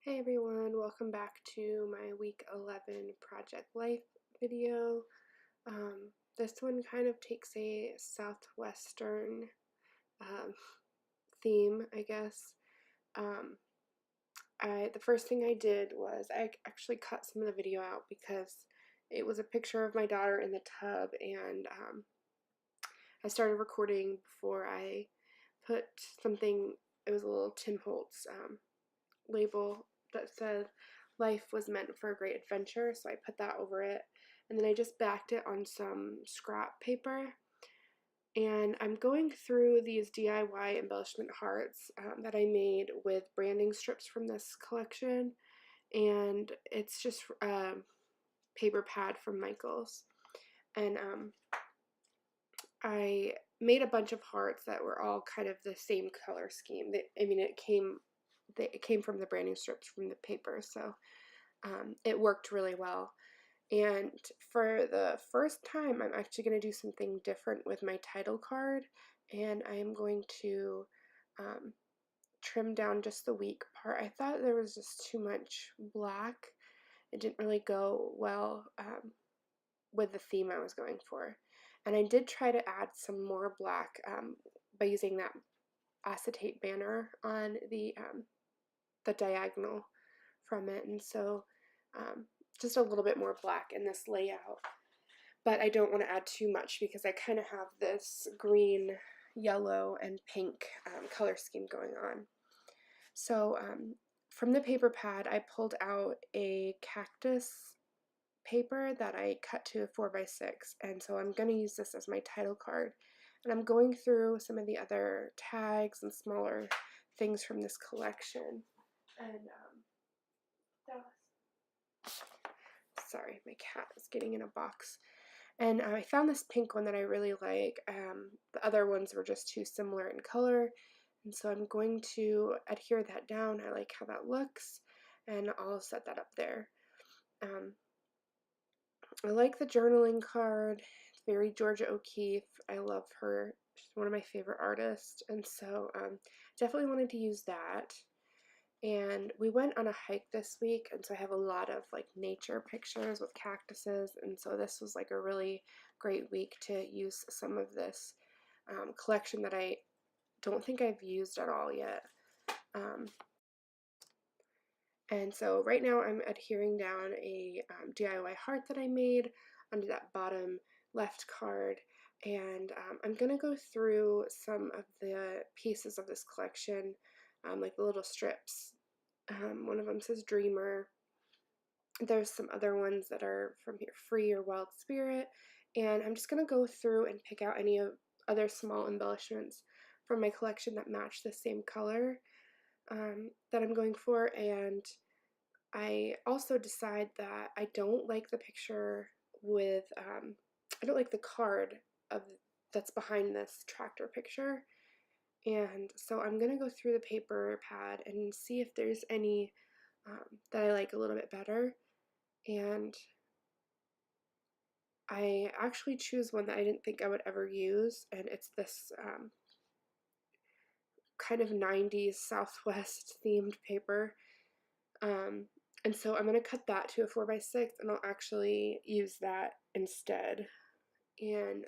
Hey everyone, welcome back to my week 11 Project Life video. This one kind of takes a southwestern um, theme, I guess. Um, the first thing I did was I actually cut some of the video out because it was a picture of my daughter in the tub, and I started recording before I put something. It was a little Tim Holtz label that said life was meant for a great adventure, so I put that over it, and then I just backed it on some scrap paper, and I'm going through these DIY embellishment hearts that I made with branding strips from this collection, and it's just a paper pad from Michaels, and I made a bunch of hearts that were all kind of the same color scheme. It came from the branding strips from the paper, so it worked really well. And for the first time, I'm actually going to do something different with my title card, and I am going to um, trim down just the weak part. I thought there was just too much black. It didn't really go well with the theme I was going for. And I did try to add some more black by using that acetate banner on the diagonal from it, and so just a little bit more black in this layout. But I don't want to add too much because I kind of have this green, yellow, and pink color scheme going on. So from the paper pad, I pulled out a cactus paper that I cut to a 4x6, and so I'm going to use this as my title card. And I'm going through some of the other tags and smaller things from this collection. And sorry, my cat is getting in a box. And I found this pink one that I really like. The other ones were just too similar in color, and so I'm going to adhere that down. I like how that looks, and I'll set that up there. I like the journaling card. It's very Georgia O'Keeffe. I love her. She's one of my favorite artists, and so definitely wanted to use that. And we went on a hike this week, and so I have a lot of like nature pictures with cactuses, and so this was like a really great week to use some of this collection that I don't think I've used at all yet. And so right now I'm adhering down a DIY heart that I made under that bottom left card, and I'm going to go through some of the pieces of this collection, like the little strips. One of them says Dreamer. There's some other ones that are from here, Free or Wild Spirit, and I'm just going to go through and pick out any of other small embellishments from my collection that match the same color that I'm going for. And I also decide that I don't like the picture with, I don't like the card of that's behind this tractor picture, and so I'm going to go through the paper pad and see if there's any that I like a little bit better. And I actually choose one that I didn't think I would ever use, and it's this kind of 90s Southwest themed paper. And so I'm going to cut that to a 4x6, and I'll actually use that instead. And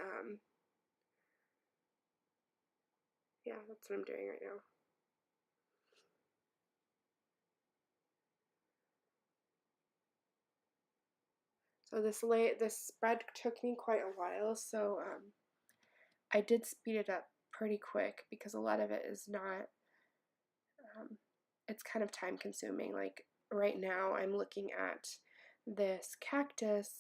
yeah, that's what I'm doing right now. So this spread took me quite a while, so I did speed it up pretty quick because a lot of it is not, it's kind of time consuming. Like right now I'm looking at this cactus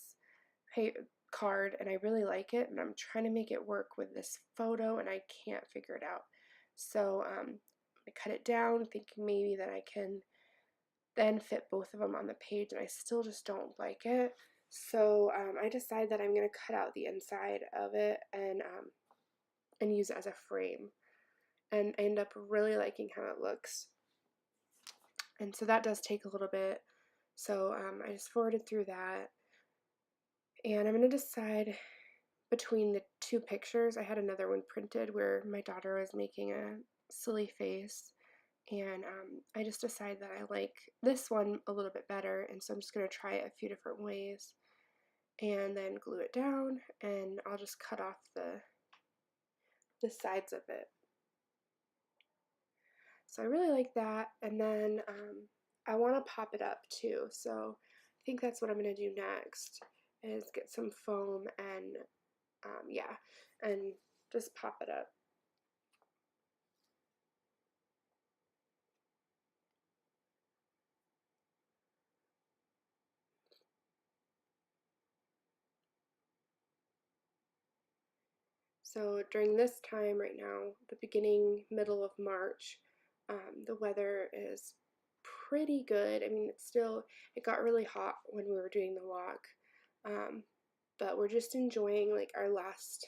card and I really like it, and I'm trying to make it work with this photo and I can't figure it out. So I cut it down thinking maybe that I can then fit both of them on the page, and I still just don't like it. So I decide that I'm going to cut out the inside of it and use it as a frame, and I end up really liking how it looks. And so that does take a little bit. So I just forwarded through that, and I'm going to decide between the two pictures. I had another one printed where my daughter was making a silly face, And I just decided that I like this one a little bit better, and so I'm just going to try it a few different ways and then glue it down, and I'll just cut off the sides of it. So I really like that, and then I want to pop it up too, so I think that's what I'm going to do next, is get some foam and yeah, and just pop it up. So during this time right now, the middle of March, the weather is pretty good. I mean, it got really hot when we were doing the walk, um, but we're just enjoying like our last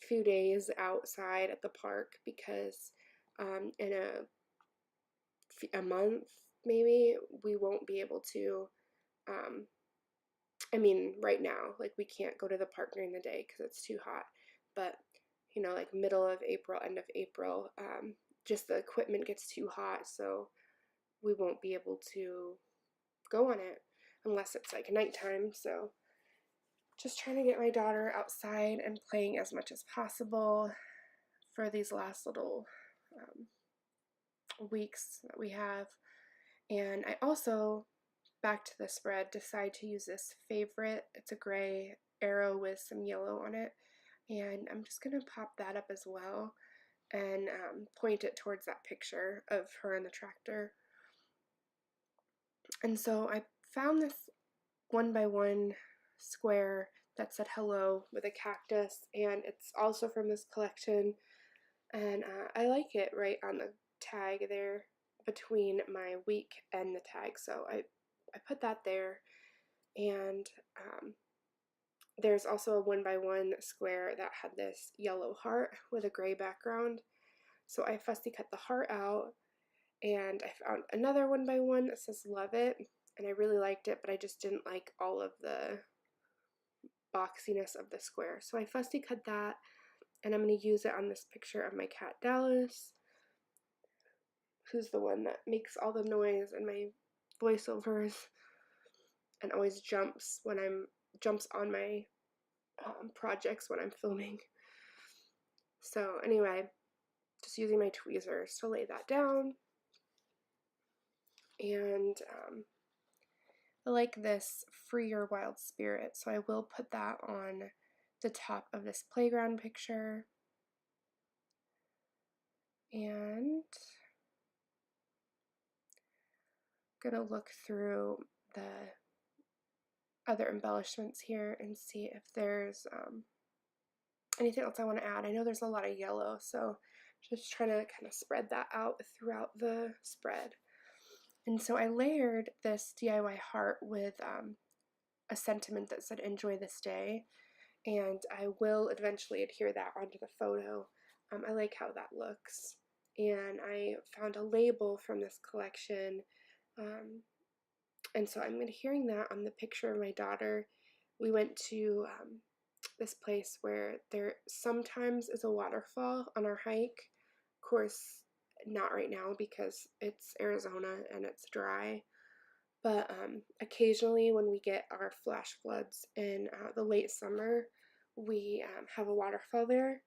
few days outside at the park because in a month maybe we won't be able to. Um, I mean, right now, like we can't go to the park during the day because it's too hot. But like middle of April, end of April, just the equipment gets too hot, so we won't be able to go on it unless it's like nighttime. So just trying to get my daughter outside and playing as much as possible for these last little weeks that we have. And I also, back to the spread, decide to use this favorite. It's a gray arrow with some yellow on it, and I'm just gonna pop that up as well and point it towards that picture of her in the tractor. And so I found this 1x1 square that said hello with a cactus, and it's also from this collection, and I like it right on the tag there between my week and the tag, so I put that there. And there's also a 1x1 square that had this yellow heart with a gray background, so I fussy cut the heart out, and I found another 1x1 that says love it, and I really liked it, but I just didn't like all of the boxiness of the square, so I fussy cut that, and I'm going to use it on this picture of my cat Dallas, who's the one that makes all the noise in my voiceovers and always jumps on my projects when I'm filming. So anyway, just using my tweezers to lay that down. And I like this Free Your Wild Spirit, so I will put that on the top of this playground picture. And I'm gonna look through the other embellishments here and see if there's anything else I want to add. I know there's a lot of yellow, so just trying to kind of spread that out throughout the spread. And so I layered this DIY heart with a sentiment that said enjoy this day, and I will eventually adhere that onto the photo. I like how that looks, and I found a label from this collection, and so I'm adhering that on the picture of my daughter. We went to this place where there sometimes is a waterfall on our hike. Of course, not right now because it's Arizona and it's dry. But occasionally, when we get our flash floods in the late summer, we have a waterfall there.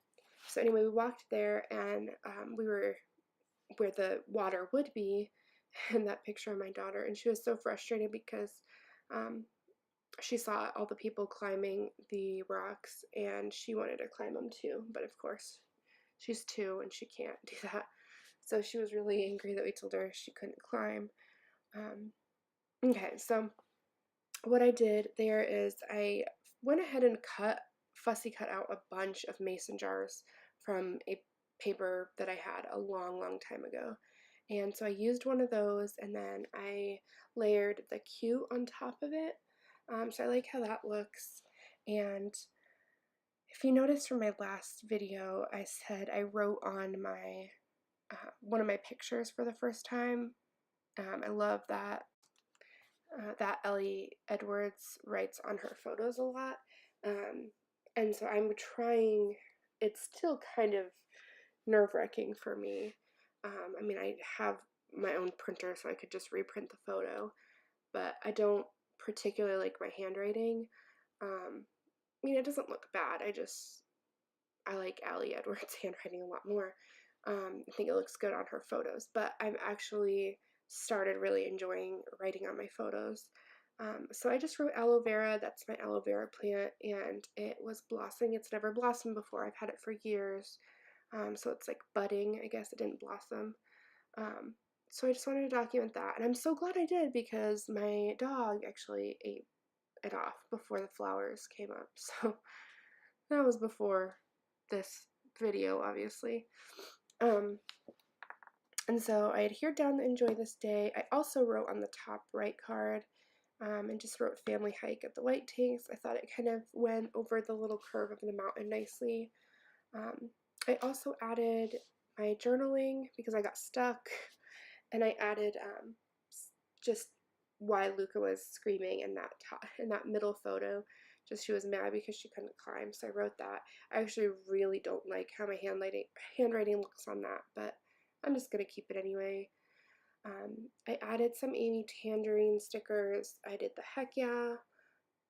So anyway, we walked there, and we were where the water would be, in that picture of my daughter, and she was so frustrated because um, she saw all the people climbing the rocks, and she wanted to climb them too. But of course, she's 2 and she can't do that. So she was really angry that we told her she couldn't climb. Okay, so what I did there is I went ahead and fussy cut out a bunch of mason jars from a paper that I had a long, long time ago. And so I used one of those, and then I layered the cute on top of it. So I like how that looks. And if you noticed from my last video, I said I wrote on my one of my pictures for the first time. I love that Ellie Edwards writes on her photos a lot. And so I'm trying, it's still kind of nerve-wracking for me I mean, I have my own printer, so I could just reprint the photo, but I don't particularly like my handwriting. I mean, it doesn't look bad. I like Allie Edwards' handwriting a lot more. I think it looks good on her photos, but I've actually started really enjoying writing on my photos. So I just wrote aloe vera. That's my aloe vera plant, and it was blossoming. It's never blossomed before. I've had it for years. So it's like budding. I guess it didn't blossom. Um, so I just wanted to document that, and I'm so glad I did because my dog actually ate it off before the flowers came up. So that was before this video, obviously. Um, and so I adhered down the enjoy this day. I also wrote on the top right card and just wrote family hike at the White Tanks. I thought it kind of went over the little curve of the mountain nicely. Um, I also added my journaling because I got stuck, and I added just why Luca was screaming in that middle photo. Just she was mad because she couldn't climb, so I wrote that. I actually really don't like how my handwriting looks on that, but I'm just gonna keep it anyway. I added some Amy Tangerine stickers. I did the heck yeah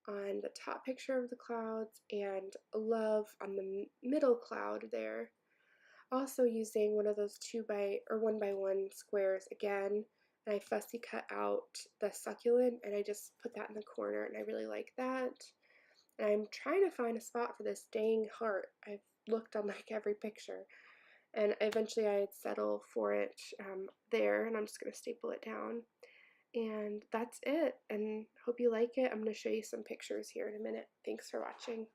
on the top picture of the clouds and love on the middle cloud there. Also using one of those 1 by 1 squares again, and I fussy cut out the succulent and I just put that in the corner, and I really like that. And I'm trying to find a spot for this dang heart. I've looked on like every picture, and eventually I'd settle for it there, and I'm just going to staple it down. And that's it, and hope you like it. I'm going to show you some pictures here in a minute. Thanks for watching.